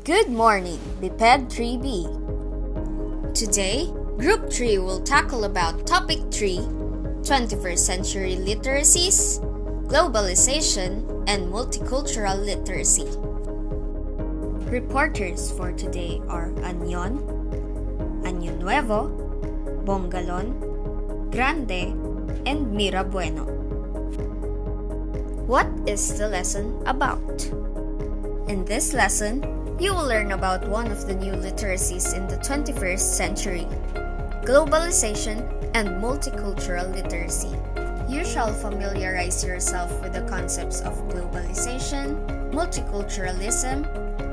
Good morning, Biped 3B. Today, Group 3 will tackle about Topic 3, 21st Century Literacies, Globalization, and Multicultural Literacy. Reporters for today are Año Nuevo, Bongalon, Grande, and Mira Bueno. What is the lesson about? In this lesson, you will learn about one of the new literacies in the 21st century, globalization and multicultural literacy. You shall familiarize yourself with the concepts of globalization, multiculturalism,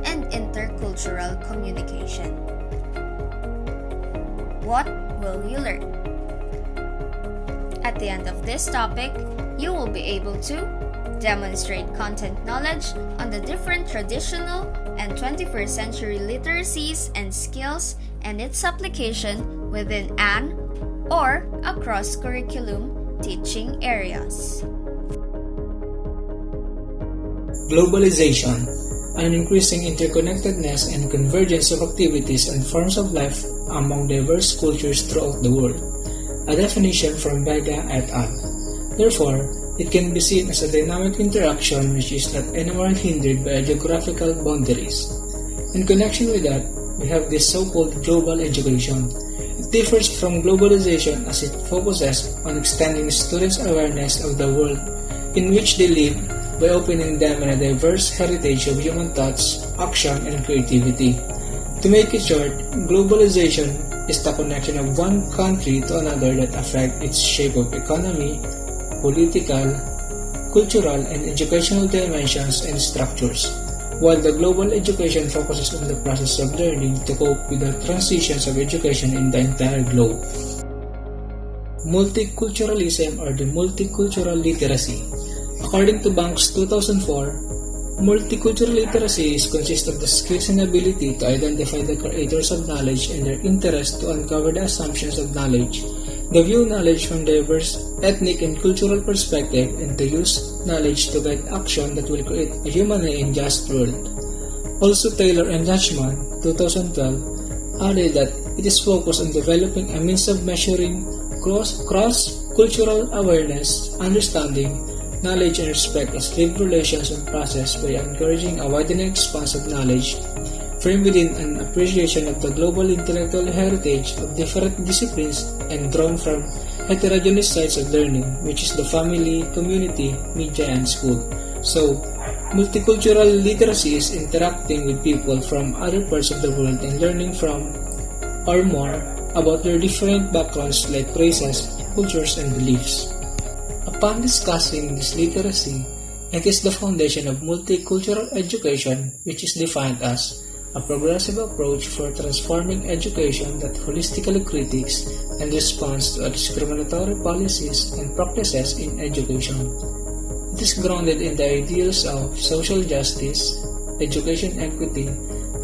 and intercultural communication. What will you learn? At the end of this topic, you will be able to demonstrate content knowledge on the different traditional and 21st century literacies and skills and its application within an or across curriculum teaching areas. Globalization, an increasing interconnectedness and convergence of activities and forms of life among diverse cultures throughout the world. A definition from Vega et al. Therefore, it can be seen as a dynamic interaction which is not anymore hindered by geographical boundaries. In connection with that, we have this so-called global education. It differs from globalization as it focuses on extending students' awareness of the world in which they live by opening them in a diverse heritage of human thoughts, action, and creativity. To make it short, globalization is the connection of one country to another that affect its shape of economy, political, cultural, and educational dimensions and structures, while the global education focuses on the process of learning to cope with the transitions of education in the entire globe. Multiculturalism or the multicultural literacy. According to Banks 2004, multicultural literacy consists of the skills and ability to identify the creators of knowledge and their interest to uncover the assumptions of knowledge, to view knowledge from diverse ethnic and cultural perspective, and to use knowledge to guide action that will create a humanly and just world. Also, Taylor and Dutchman, 2012, added that it is focused on developing a means of measuring cross-cultural awareness, understanding, knowledge, and respect as lived relations and process by encouraging a widening expanse of knowledge framed within an appreciation of the global intellectual heritage of different disciplines and drawn from heterogeneous sites of learning, which is the family, community, media, and school. So, multicultural literacy is interacting with people from other parts of the world and learning from or more about their different backgrounds like races, cultures, and beliefs. Upon discussing this literacy, it is the foundation of multicultural education, which is defined as a progressive approach for transforming education that holistically critiques and responds to discriminatory policies and practices in education. It is grounded in the ideals of social justice, education equity,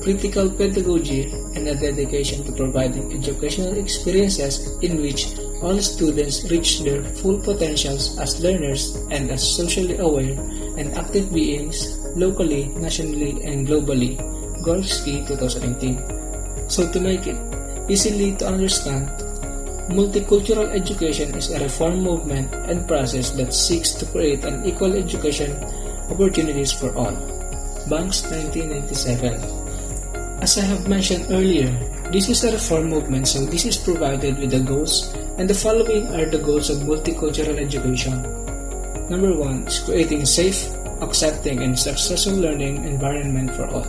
critical pedagogy, and a dedication to providing educational experiences in which all students reach their full potentials as learners and as socially aware and active beings locally, nationally, and globally. Gorski, 2018. So to make it easily to understand, multicultural education is a reform movement and process that seeks to create an equal education opportunities for all. Banks, 1997. As I have mentioned earlier, this is a reform movement, so this is provided with the goals, and the following are the goals of multicultural education. Number 1 is creating safe, accepting, and successful learning environment for all.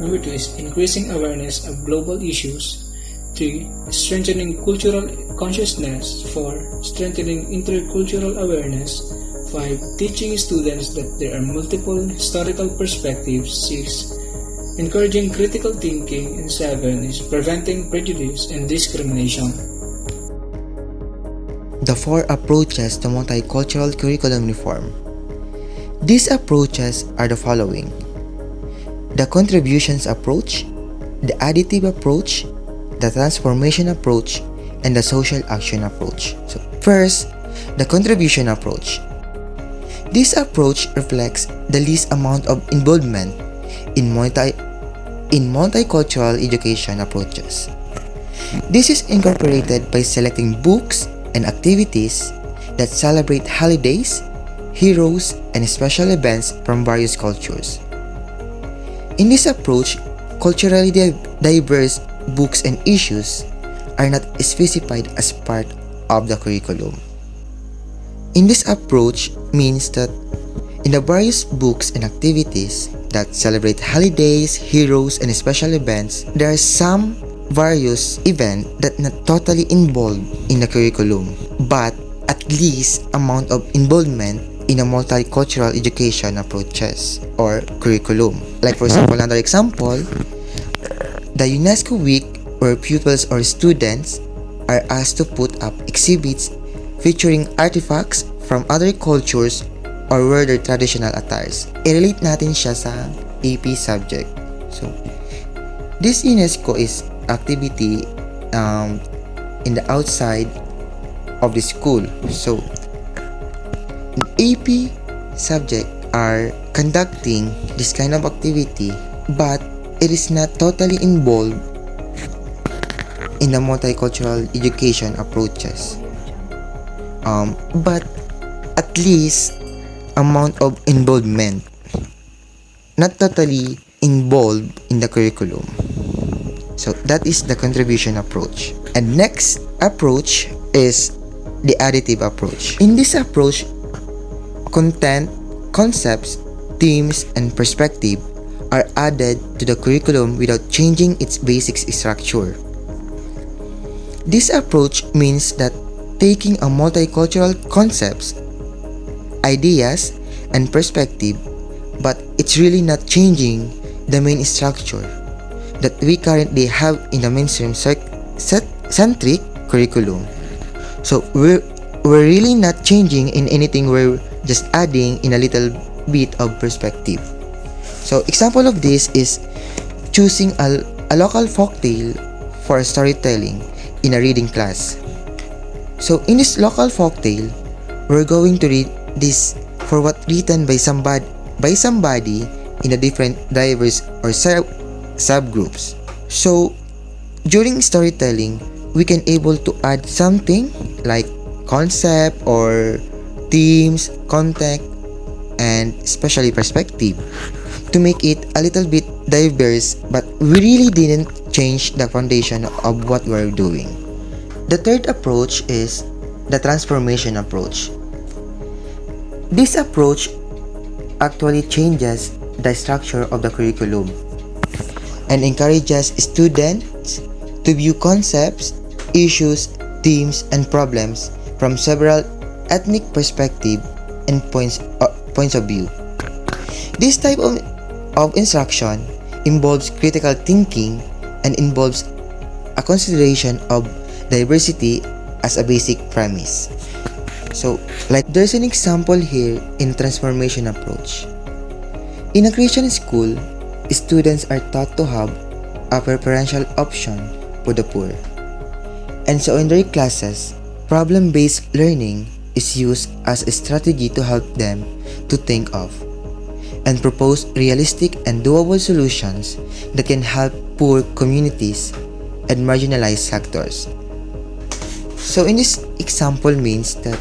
Number 2 is increasing awareness of global issues. 3. Strengthening cultural consciousness. 4. Strengthening intercultural awareness. 5. Teaching students that there are multiple historical perspectives. 6. Encouraging critical thinking. And 7 is preventing prejudice and discrimination. The 4 approaches to multicultural curriculum reform. These approaches are the following: the contributions approach, the additive approach, the transformation approach, and the social action approach. So, first, the contribution approach. This approach reflects the least amount of involvement in in multicultural education approaches. This is incorporated by selecting books and activities that celebrate holidays, heroes, and special events from various cultures. In this approach, culturally diverse books and issues are not specified as part of the curriculum. In this approach means that in the various books and activities that celebrate holidays, heroes, and special events, there are some various events that not totally involved in the curriculum, but at least amount of involvement in a multicultural education approaches or curriculum. Like for example, another example, the UNESCO week where pupils or students are asked to put up exhibits featuring artifacts from other cultures or wear their traditional attires. I-relate natin siya sa AP subject. So, this UNESCO is activity in the outside of the school. So, AP subject are conducting this kind of activity, but it is not totally involved in the multicultural education approaches. But at least amount of involvement, not totally involved in the curriculum. So that is the contribution approach. And next approach is the additive approach. In this approach, content, concepts, themes, and perspective are added to the curriculum without changing its basic structure. This approach means that taking a multicultural concepts, ideas, and perspective, but it's really not changing the main structure that we currently have in the mainstream centric curriculum. So we're really not changing in anything, we're just adding in a little bit of perspective. So example of this is choosing a local folktale for storytelling in a reading class. So in this local folktale, we're going to read this for what written by somebody in a different diverse or subgroups. So during storytelling, we can able to add something like concept or themes, context, and especially perspective to make it a little bit diverse, but we really didn't change the foundation of what we're doing. The third approach is the transformation approach. This approach actually changes the structure of the curriculum and encourages students to view concepts, issues, themes, and problems from several ethnic perspectives and points of view. This type of instruction involves critical thinking and involves a consideration of diversity as a basic premise. So, like there's an example here in transformation approach. In a Christian school, students are taught to have a preferential option for the poor. And so in their classes, problem-based learning is used as a strategy to help them to think of and propose realistic and doable solutions that can help poor communities and marginalized sectors. So in this example means that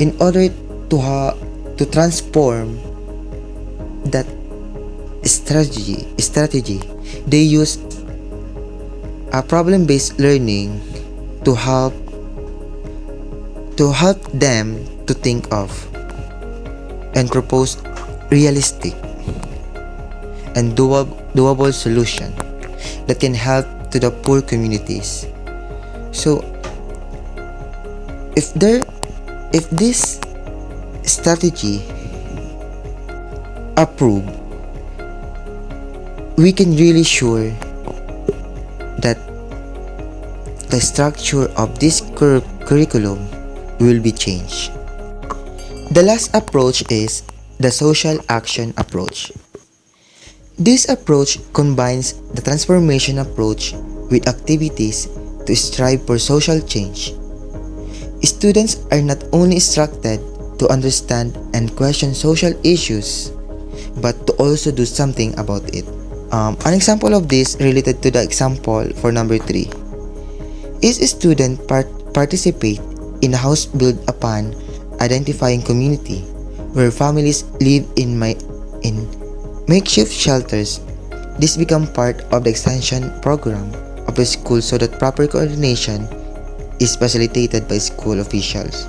in order to transform that strategy, they use a problem-based learning to help them to think of and propose realistic and doable solution that can help to the poor communities. So if this strategy approved, we can really sure that the structure of this curriculum will be changed. The last approach is the social action approach. This approach combines the transformation approach with activities to strive for social change. Students are not only instructed to understand and question social issues, but to also do something about it. An example of this related to the example for number 3 is a student participate in a house built upon identifying community where families live in makeshift shelters. This become part of the extension program of the school so that proper coordination is facilitated by school officials.